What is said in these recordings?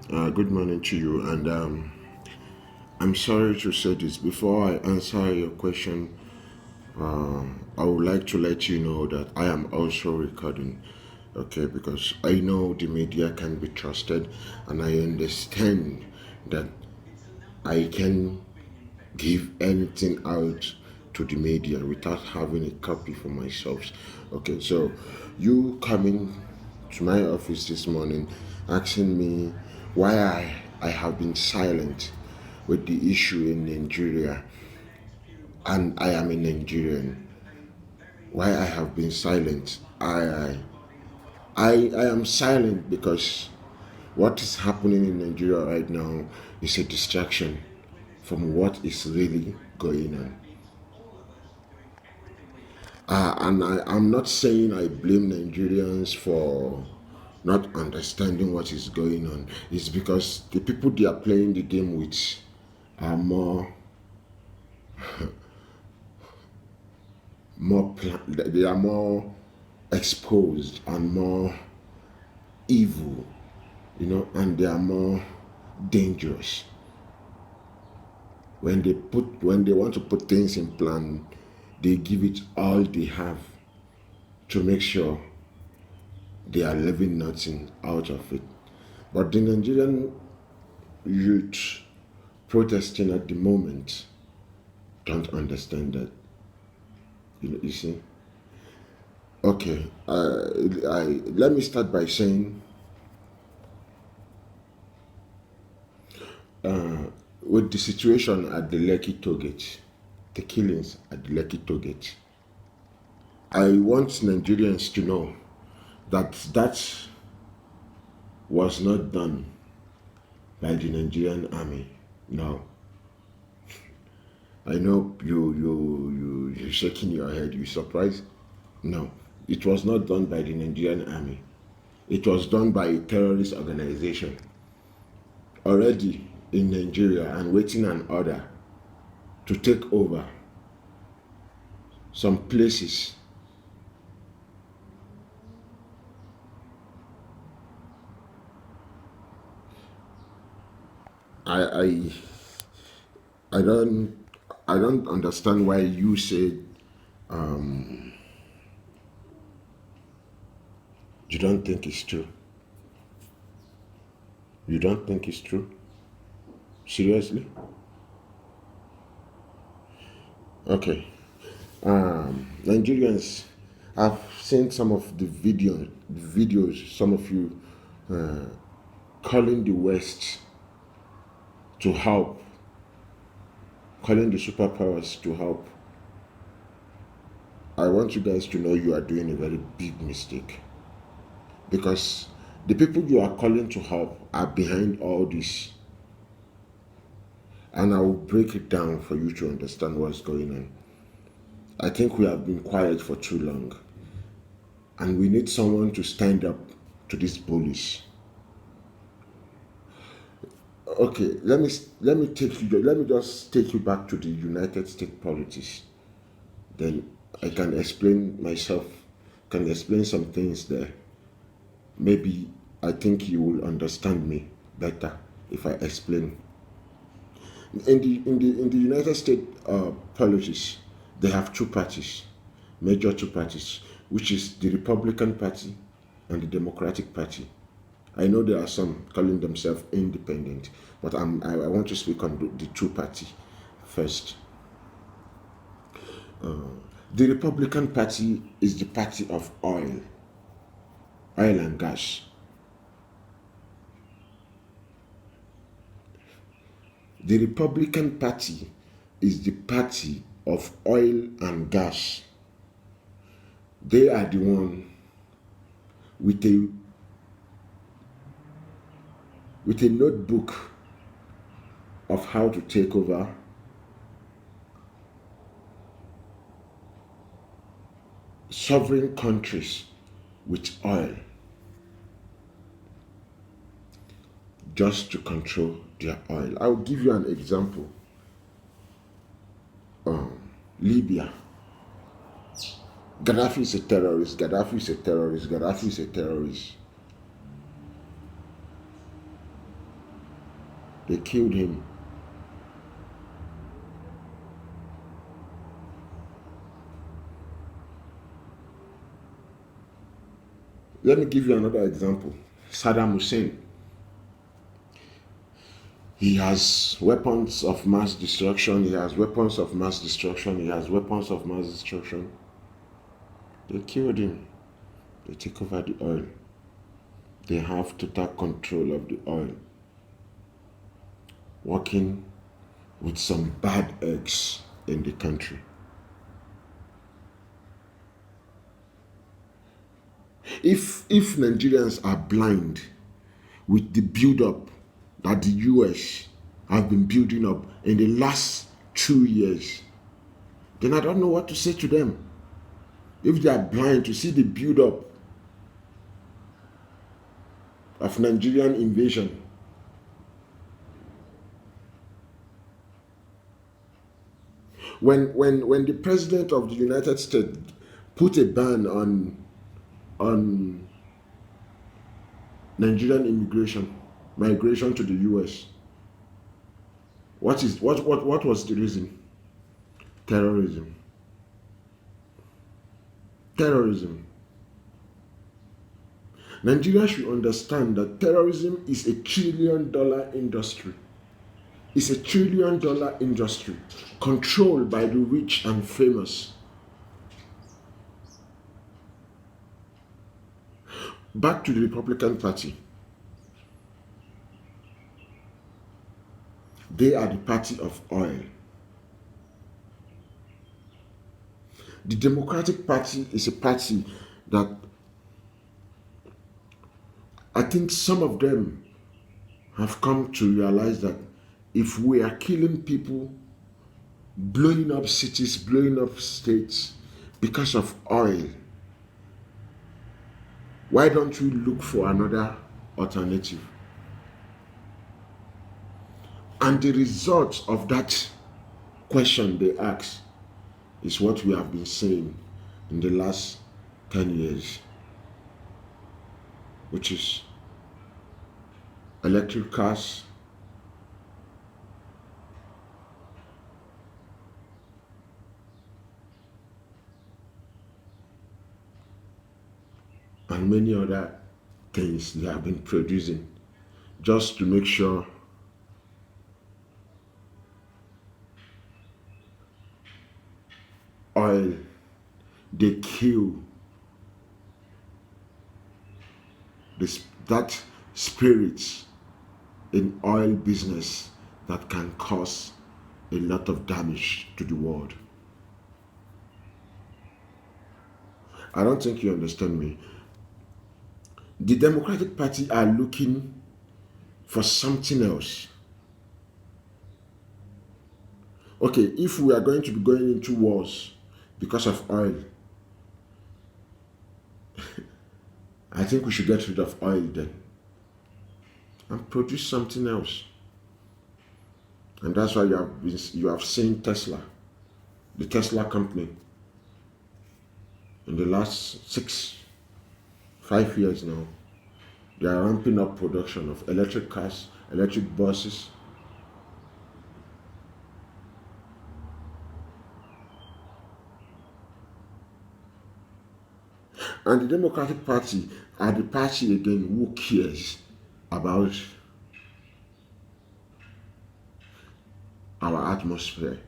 Good morning to you, and I'm sorry to say this. Before I answer your question, I would like to let you know that I am also recording, okay? Because I know the media can be trusted, and I understand that I can give anything out to the media without having a copy for myself. Okay, so you coming to my office this morning asking me why I have been silent with the issue in Nigeria, and I am a Nigerian. Why I have been silent? I am silent because what is happening in Nigeria right now is a distraction from what is really going on. And I'm not saying I blame Nigerians for not understanding what is going on. It's because the people they are playing the game with are they are more exposed and more evil, and they are more dangerous. When they want to put things in plan, they give it all they have to make sure they are leaving nothing out of it. But the Nigerian youth protesting at the moment don't understand that. You see? Okay, let me start by saying, with the situation at the Lekki toll gate, the killings at the Lekki toll gate, I want Nigerians to know that that was not done by the Nigerian army. No, I know you're shaking your head. You surprised? No, it was not done by the Nigerian army. It was done by a terrorist organization already in Nigeria and waiting an order to take over some places. I I I don't understand why you said you don't think it's true. You don't think it's true? Seriously? Okay. Nigerians, I've seen some of the videos. Some of you calling the West to help, calling the superpowers to help. I want you guys to know you are doing a very big mistake, because the people you are calling to help are behind all this, and I will break it down for you to understand what's going on. I think we have been quiet for too long, and we need someone to stand up to this bullies. Okay, let me just take you back to the United States politics. Then I can explain myself, can explain some things there. Maybe I think you will understand me better if I explain. In the United States politics, they have two parties, major two parties, which is the Republican Party and the Democratic Party. I know there are some calling themselves independent, but I want to speak on the two party first. The Republican Party is the party of oil and gas. The Republican Party is the party of oil and gas. They are the one with a notebook of how to take over sovereign countries with oil, just to control their oil. I'll give you an example. Libya. Gaddafi is a terrorist. Gaddafi is a terrorist. Gaddafi is a terrorist. They killed him. Let me give you another example. Saddam Hussein. He has weapons of mass destruction. He has weapons of mass destruction. He has weapons of mass destruction. They killed him. They take over the oil. They have total control of the oil. Working with some bad eggs in the country. If Nigerians are blind with the build-up that the US have been building up in the last 2 years, then I don't know what to say to them. If they are blind to see the build-up of Nigerian invasion, when the president of the United States put a ban on Nigerian migration to the US, what was the reason? Terrorism. Nigeria should understand that terrorism is a trillion-dollar industry. It's a trillion-dollar industry controlled by the rich and famous. Back to the Republican Party. They are the party of oil. The Democratic Party is a party that I think some of them have come to realize that if we are killing people, blowing up cities, blowing up states because of oil, why don't we look for another alternative? And the result of that question they ask is what we have been saying in the last 10 years, which is electric cars, and many other things they have been producing just to make sure oil, they kill that spirit in oil business that can cause a lot of damage to the world. I don't think you understand me. The Democratic Party are looking for something else. Okay, if we are going to be going into wars because of oil, I think we should get rid of oil then and produce something else. And that's why you have seen Tesla, the Tesla company, in the last 5 years now, they are ramping up production of electric cars, electric buses. And the Democratic Party are the party again who cares about our atmosphere.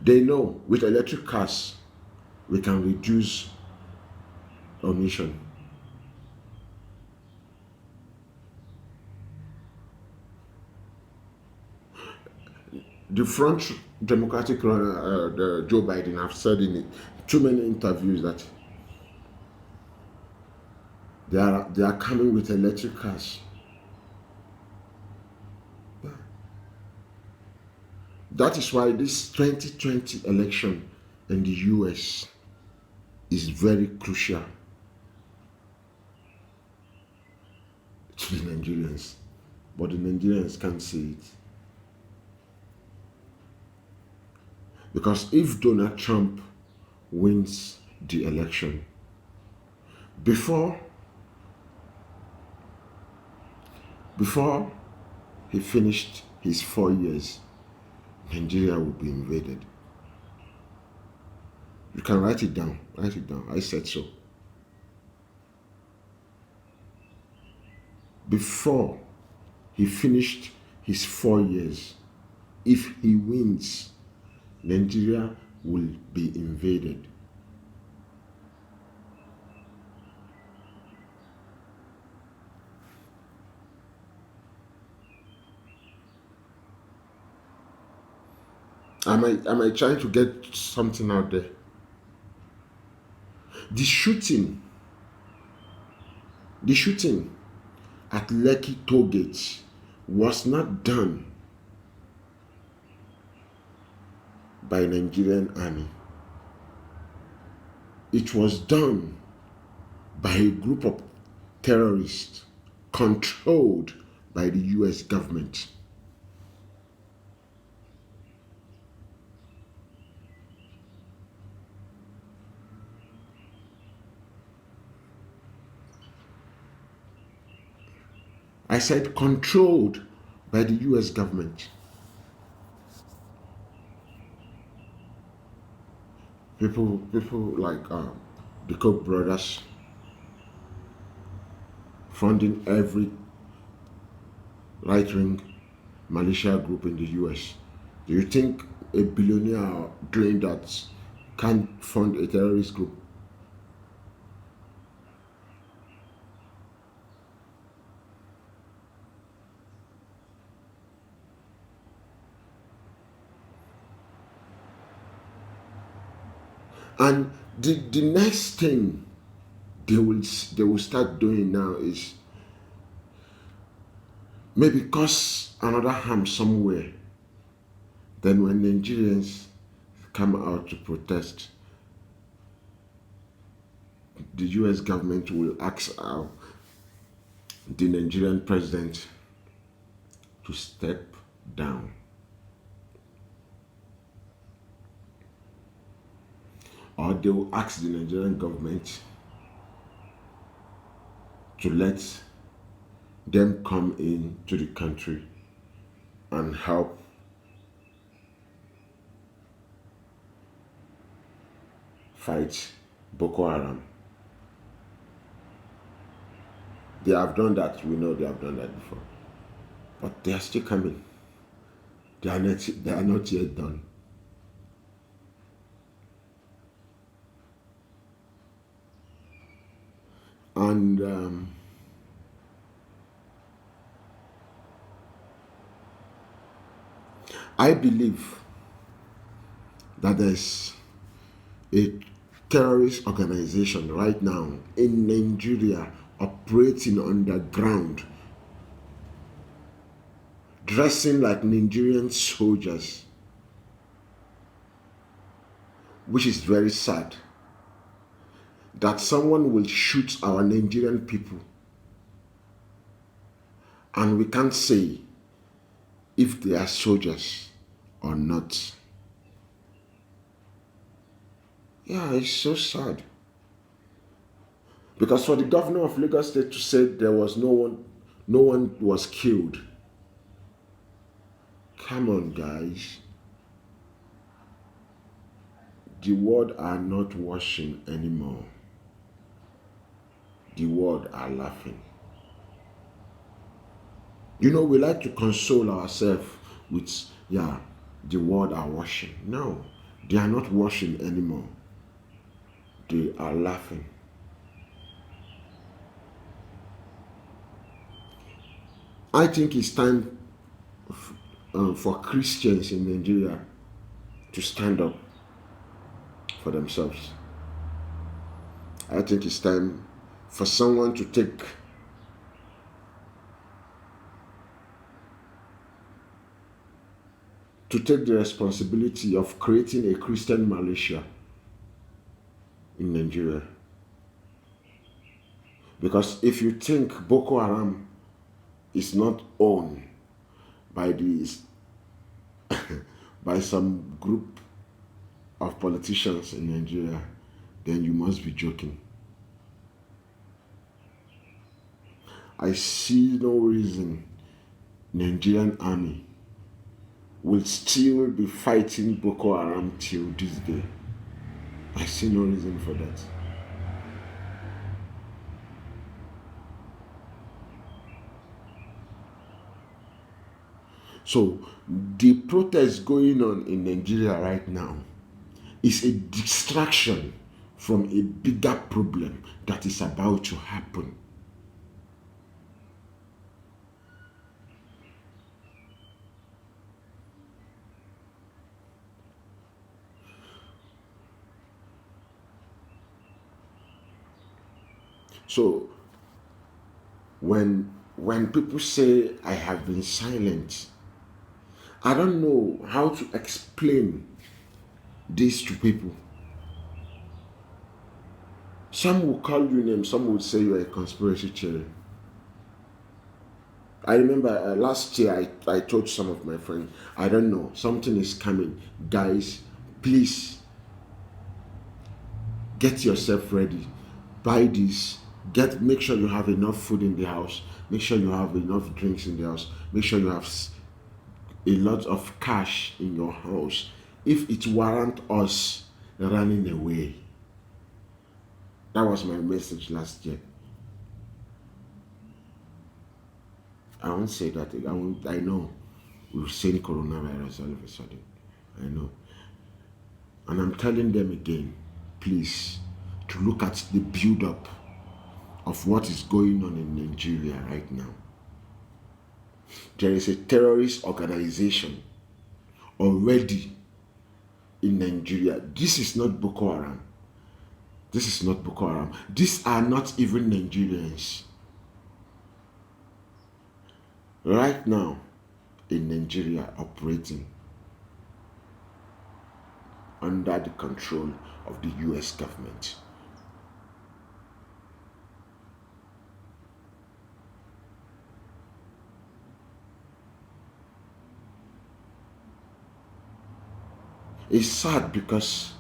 They know with electric cars we can reduce emission. The front Democratic runner, Joe Biden, have said in too many interviews that they are coming with electric cars. That is why this 2020 election in the US is very crucial to the Nigerians, but the Nigerians can't see it. Because if Donald Trump wins the election, before Before he finished his 4 years, Nigeria would be invaded. You can write it down. Write it down. I said so. Before he finished his 4 years, if he wins, Nigeria will be invaded. Am I trying to get something out there? The shooting, the shooting at Lekki toll gate was not done by Nigerian army. It was done by a group of terrorists controlled by the US government. I said controlled by the US government. People like the Koch brothers funding every right-wing militia group in the US. Do you think a billionaire doing that can't fund a terrorist group? And the next thing they will start doing now is maybe cause another harm somewhere. Then when Nigerians come out to protest, the US government will ask the Nigerian president to step down. Or they will ask the Nigerian government to let them come into the country and help fight Boko Haram. They have done that. We know they have done that before. But they are still coming. They are not yet done. And I believe that there's a terrorist organization right now in Nigeria operating underground, dressing like Nigerian soldiers, which is very sad that someone will shoot our Nigerian people and we can't say if they are soldiers or not. Yeah, it's so sad. Because for the governor of Lagos State to say there was no one was killed. Come on, guys. The world are not watching anymore. The world are laughing. You know, we like to console ourselves with, the world are watching. No, they are not watching anymore. They are laughing. I think it's time for Christians in Nigeria to stand up for themselves. I think it's time for someone to take the responsibility of creating a Christian militia in Nigeria. Because if you think Boko Haram is not owned by by some group of politicians in Nigeria, then you must be joking. I see no reason Nigerian army will still be fighting Boko Haram till this day. I see no reason for that. So the protest going on in Nigeria right now is a distraction from a bigger problem that is about to happen. So when people say I have been silent, I don't know how to explain this to people. Some will call you names, some will say you're a conspiracy theory. I remember last year I told some of my friends, I don't know, something is coming. Guys, please get yourself ready. Buy this. Make sure you have enough food in the house. Make sure you have enough drinks in the house. Make sure you have a lot of cash in your house. If it warrant us running away. That was my message last year. I won't say that. I know we've seen coronavirus all of a sudden. I know. And I'm telling them again, please, to look at the build-up of what is going on in Nigeria right now. There is a terrorist organization already in Nigeria. This is not Boko Haram. This is not Boko Haram. These are not even Nigerians. Right now, in Nigeria, operating under the control of the US government. It's sad because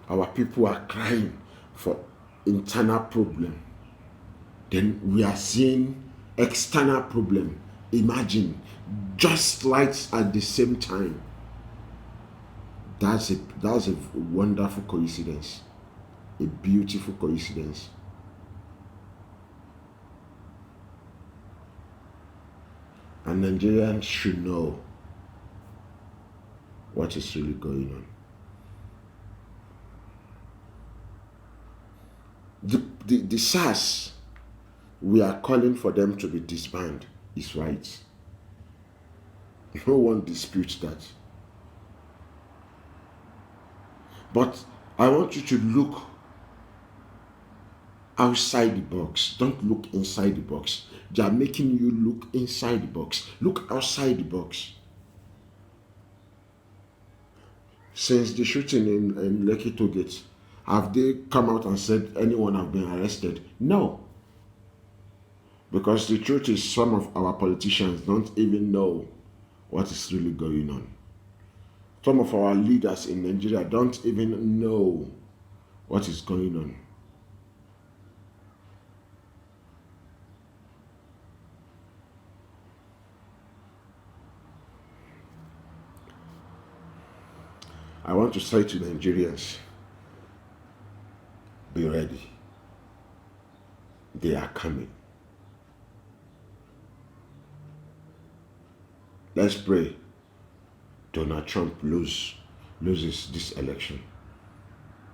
our people are crying for internal problem. Then we are seeing external problem. Imagine, just lights at the same time. That's a wonderful coincidence, a beautiful coincidence. And Nigerians should know what is really going on. The SARS, we are calling for them to be disbanded, is right. No one disputes that. But I want you to look outside the box. Don't look inside the box. They are making you look inside the box. Look outside the box. Since the shooting in Lekki Tollgate, have they come out and said anyone have been arrested? No. Because the truth is, some of our politicians don't even know what is really going on. Some of our leaders in Nigeria don't even know what is going on. I want to say to Nigerians, be ready. They are coming. Let's pray Donald Trump loses this election.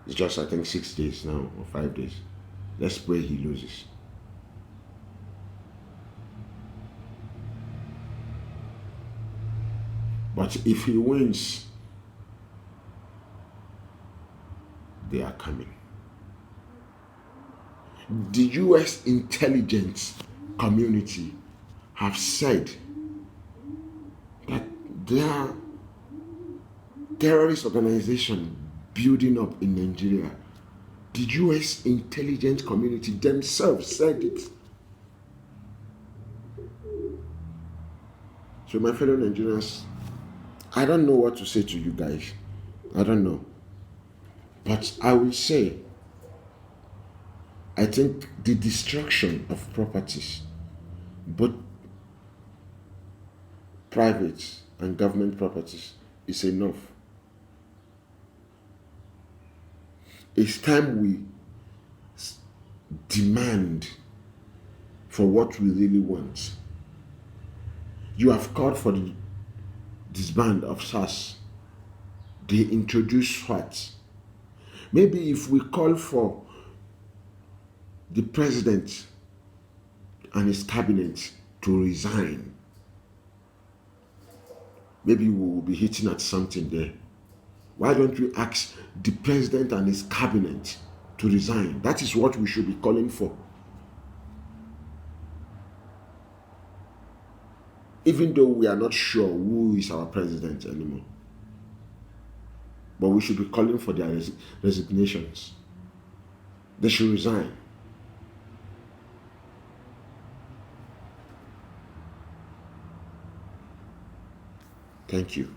It's just, I think, 6 days now or 5 days. Let's pray he loses. But if he wins, they are coming. The US intelligence community have said that there are terrorist organization building up in Nigeria. The US intelligence community themselves said it. So my fellow Nigerians, I don't know what to say to you guys. I don't know. But I will say, I think the destruction of properties, both private and government properties, is enough. It's time we demand for what we really want. You have called for the disband of SARS. They introduced SWAT. Maybe if we call for the president and his cabinet to resign, maybe we will be hitting at something there. Why don't we ask the president and his cabinet to resign? That is what we should be calling for. Even though we are not sure who is our president anymore. But we should be calling for their resignations. They should resign. Thank you.